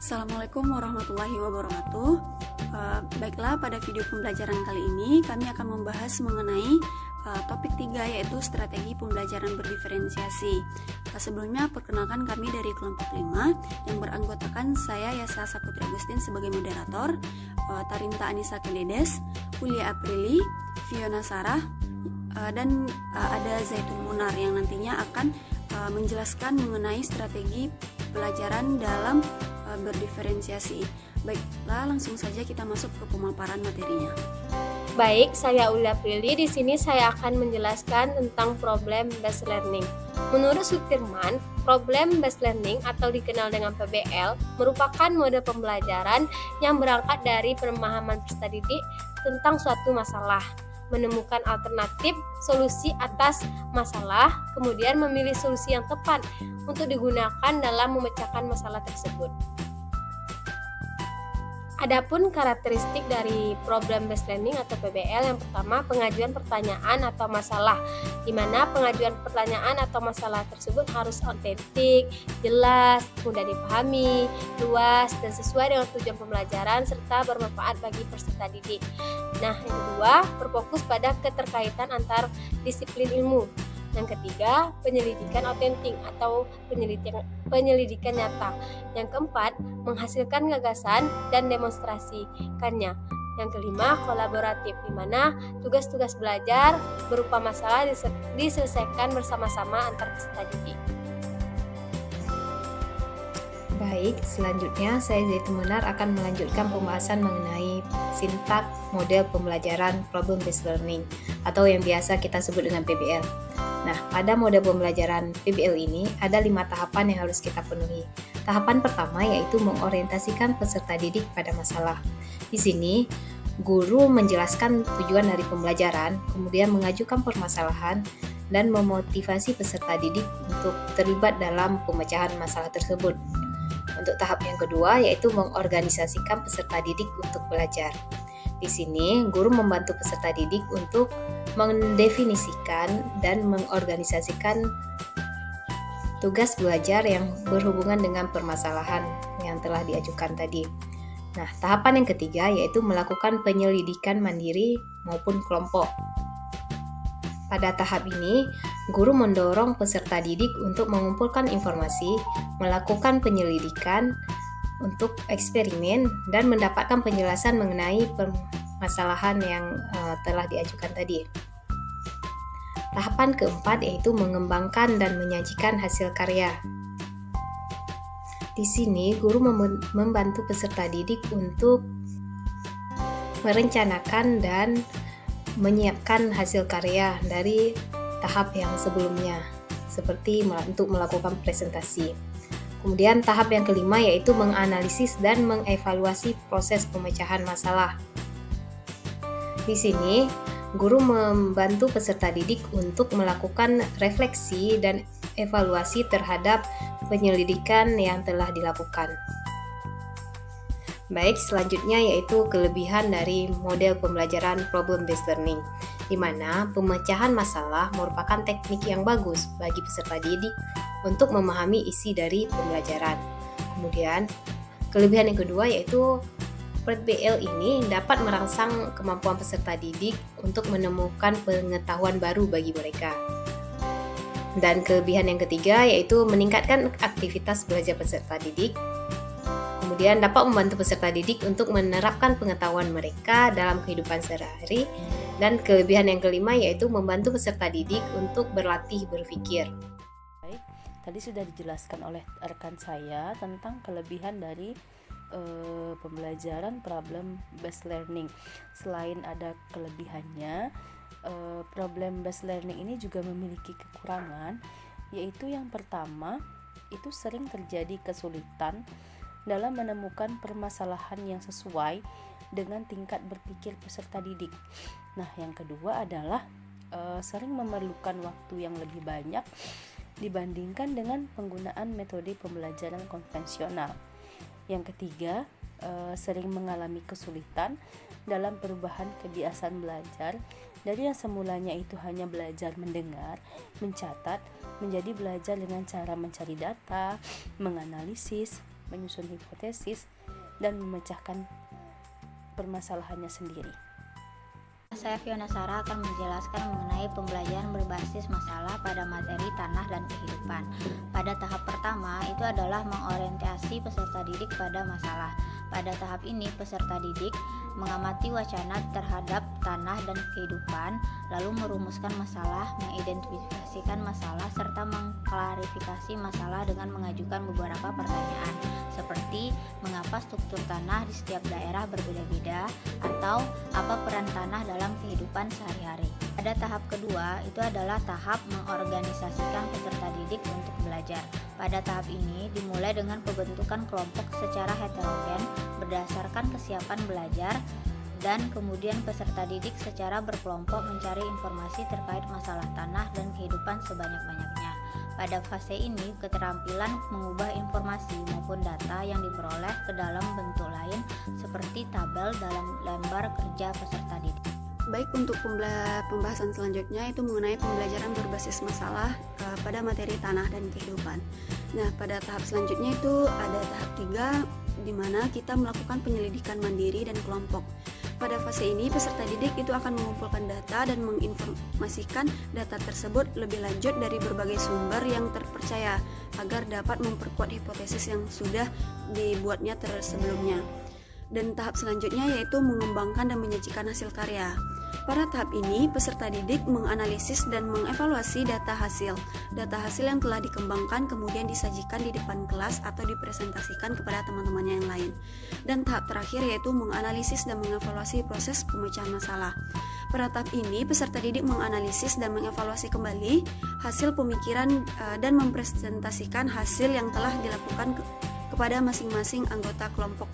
Assalamualaikum warahmatullahi wabarakatuh. Baiklah, pada video pembelajaran kali ini kami akan membahas mengenai topik 3, yaitu strategi pembelajaran berdiferensiasi. Sebelumnya perkenalkan kami dari kelompok 5 yang beranggotakan saya Yasa Saputra Agustin sebagai moderator, Tarinta Anissa Keledes, Ulia Aprili, Fiona Sarah, dan ada Zaitun Munar yang nantinya akan menjelaskan mengenai strategi pelajaran dalam berdiferensiasi. Baiklah, langsung saja kita masuk ke pemaparan materinya. Baik, saya Ulia Aprili. Di sini saya akan menjelaskan tentang problem based learning. Menurut Sutirman, problem based learning atau dikenal dengan PBL merupakan mode pembelajaran yang berangkat dari pemahaman peserta didik tentang suatu masalah, menemukan alternatif solusi atas masalah, kemudian memilih solusi yang tepat untuk digunakan dalam memecahkan masalah tersebut. Adapun karakteristik dari problem based learning atau PBL, yang pertama, pengajuan pertanyaan atau masalah, di mana pengajuan pertanyaan atau masalah tersebut harus otentik, jelas, mudah dipahami, luas, dan sesuai dengan tujuan pembelajaran serta bermanfaat bagi peserta didik. Nah, yang kedua, berfokus pada keterkaitan antar disiplin ilmu. Yang ketiga, penyelidikan otentik atau penyelidikan nyata. Yang keempat, menghasilkan gagasan dan demonstrasikannya. Yang kelima, kolaboratif, di mana tugas-tugas belajar berupa masalah diselesaikan bersama-sama antar peserta didik. Baik, selanjutnya saya Zaitun Munar akan melanjutkan pembahasan mengenai sintak model pembelajaran problem based learning atau yang biasa kita sebut dengan PBL. Nah, pada mode pembelajaran PBL ini ada 5 tahapan yang harus kita penuhi. Tahapan pertama yaitu mengorientasikan peserta didik pada masalah. Di sini, guru menjelaskan tujuan dari pembelajaran, kemudian mengajukan permasalahan, dan memotivasi peserta didik untuk terlibat dalam pemecahan masalah tersebut. Untuk tahap yang kedua yaitu mengorganisasikan peserta didik untuk belajar. Di sini, guru membantu peserta didik untuk mendefinisikan dan mengorganisasikan tugas belajar yang berhubungan dengan permasalahan yang telah diajukan tadi. Nah, tahapan yang ketiga yaitu melakukan penyelidikan mandiri maupun kelompok. Pada tahap ini, guru mendorong peserta didik untuk mengumpulkan informasi, melakukan penyelidikan, untuk eksperimen, dan mendapatkan penjelasan mengenai permasalahan yang telah diajukan tadi. Tahapan keempat yaitu mengembangkan dan menyajikan hasil karya. Di sini, guru membantu peserta didik untuk merencanakan dan menyiapkan hasil karya dari tahap yang sebelumnya, seperti untuk melakukan presentasi. Kemudian tahap yang kelima yaitu menganalisis dan mengevaluasi proses pemecahan masalah. Di sini, guru membantu peserta didik untuk melakukan refleksi dan evaluasi terhadap penyelidikan yang telah dilakukan. Baik, selanjutnya yaitu kelebihan dari model pembelajaran problem based learning, di mana pemecahan masalah merupakan teknik yang bagus bagi peserta didik untuk memahami isi dari pembelajaran. Kemudian, kelebihan yang kedua yaitu PBL ini dapat merangsang kemampuan peserta didik untuk menemukan pengetahuan baru bagi mereka. Dan kelebihan yang ketiga yaitu meningkatkan aktivitas belajar peserta didik. Kemudian dapat membantu peserta didik untuk menerapkan pengetahuan mereka dalam kehidupan sehari-hari. Dan kelebihan yang kelima yaitu membantu peserta didik untuk berlatih berpikir. Tadi sudah dijelaskan oleh rekan saya tentang kelebihan dari pembelajaran problem based learning. Selain ada kelebihannya, problem based learning ini juga memiliki kekurangan, yaitu yang pertama, itu sering terjadi kesulitan dalam menemukan permasalahan yang sesuai dengan tingkat berpikir peserta didik. Nah, yang kedua adalah sering memerlukan waktu yang lebih banyak dibandingkan dengan penggunaan metode pembelajaran konvensional. Yang ketiga, sering mengalami kesulitan dalam perubahan kebiasaan belajar dari yang semulanya itu hanya belajar mendengar, mencatat, menjadi belajar dengan cara mencari data, menganalisis, menyusun hipotesis, dan memecahkan permasalahannya sendiri. Saya Fiona Sarah akan menjelaskan mengenai pembelajaran berbasis masalah pada materi tanah dan kehidupan. Pada tahap pertama itu adalah mengorientasi peserta didik pada masalah. Pada tahap ini peserta didik mengamati wacana terhadap tanah dan kehidupan, lalu merumuskan masalah, mengidentifikasikan masalah, serta mengklarifikasi masalah dengan mengajukan beberapa pertanyaan seperti mengapa struktur tanah di setiap daerah berbeda-beda, atau apa peran tanah dalam kehidupan sehari-hari. Pada tahap kedua itu adalah tahap mengorganisasikan peserta didik untuk belajar. Pada tahap ini dimulai dengan pembentukan kelompok secara heterogen berdasarkan kesiapan belajar, dan kemudian peserta didik secara berkelompok mencari informasi terkait masalah tanah dan kehidupan sebanyak-banyaknya. Pada fase ini, keterampilan mengubah informasi maupun data yang diperoleh ke dalam bentuk lain seperti tabel dalam lembar kerja peserta didik. Baik, untuk pembahasan selanjutnya itu mengenai pembelajaran berbasis masalah pada materi tanah dan kehidupan. Nah, pada tahap selanjutnya itu ada tahap 3 di mana kita melakukan penyelidikan mandiri dan kelompok. Pada fase ini peserta didik itu akan mengumpulkan data dan menginformasikan data tersebut lebih lanjut dari berbagai sumber yang terpercaya agar dapat memperkuat hipotesis yang sudah dibuatnya sebelumnya. Dan tahap selanjutnya yaitu mengembangkan dan menyajikan hasil karya. Pada tahap ini, peserta didik menganalisis dan mengevaluasi data hasil yang telah dikembangkan kemudian disajikan di depan kelas atau dipresentasikan kepada teman-temannya yang lain. Dan tahap terakhir yaitu menganalisis dan mengevaluasi proses pemecahan masalah. Pada tahap ini, peserta didik menganalisis dan mengevaluasi kembali hasil pemikiran dan mempresentasikan hasil yang telah dilakukan kepada masing-masing anggota kelompok